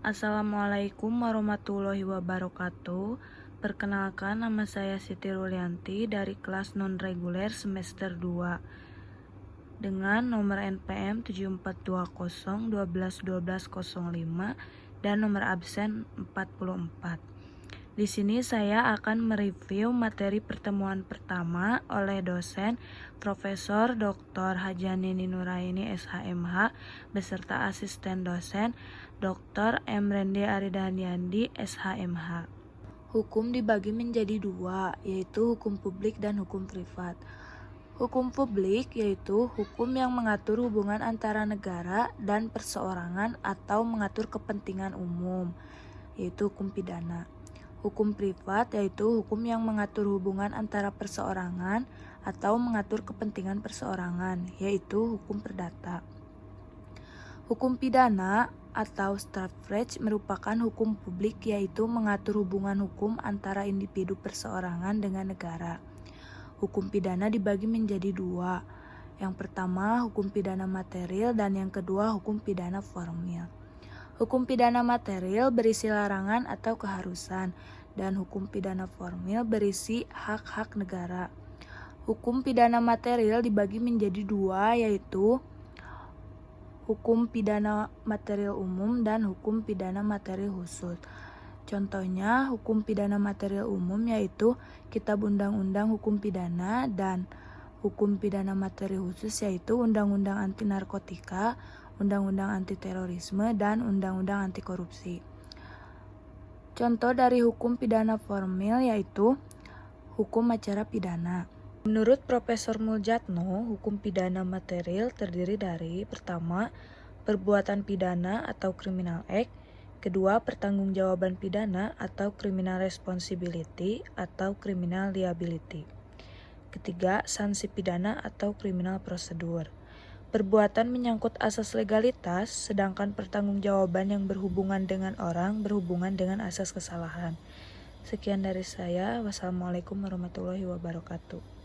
Assalamualaikum warahmatullahi wabarakatuh. Perkenalkan, nama saya Siti Rulianti dari kelas non-reguler semester 2 dengan nomor NPM 7420121205 dan nomor absen 44. Di sini saya akan mereview materi pertemuan pertama oleh dosen Profesor Dr. Hajani Nuraini SHMH beserta asisten dosen Dr. M. Rendi Aridaniandi SHMH. Hukum dibagi menjadi dua, yaitu hukum publik dan hukum privat. Hukum publik yaitu hukum yang mengatur hubungan antara negara dan perseorangan atau mengatur kepentingan umum, yaitu hukum pidana. Hukum privat yaitu hukum yang mengatur hubungan antara perseorangan atau mengatur kepentingan perseorangan, yaitu hukum perdata. Hukum pidana atau strafrecht merupakan hukum publik yaitu mengatur hubungan hukum antara individu perseorangan dengan negara. Hukum pidana dibagi menjadi dua. Yang pertama hukum pidana material dan yang kedua hukum pidana formil. Hukum pidana material berisi larangan atau keharusan dan hukum pidana formil berisi hak-hak negara. Hukum pidana material dibagi menjadi dua, yaitu hukum pidana material umum dan hukum pidana material khusus. Contohnya, hukum pidana material umum yaitu Kitab Undang-Undang Hukum Pidana dan hukum pidana material khusus yaitu Undang-Undang Anti Narkotika, Undang-Undang Anti Terorisme, dan Undang-Undang Anti Korupsi. Contoh dari hukum pidana formil yaitu hukum acara pidana. Menurut Profesor Muljatno, hukum pidana material terdiri dari pertama, perbuatan pidana atau criminal act, kedua, pertanggungjawaban pidana atau criminal responsibility atau criminal liability, ketiga, sanksi pidana atau criminal procedure. Perbuatan menyangkut asas legalitas, sedangkan pertanggungjawaban yang berhubungan dengan orang berhubungan dengan asas kesalahan. Sekian dari saya. Wassalamualaikum warahmatullahi wabarakatuh.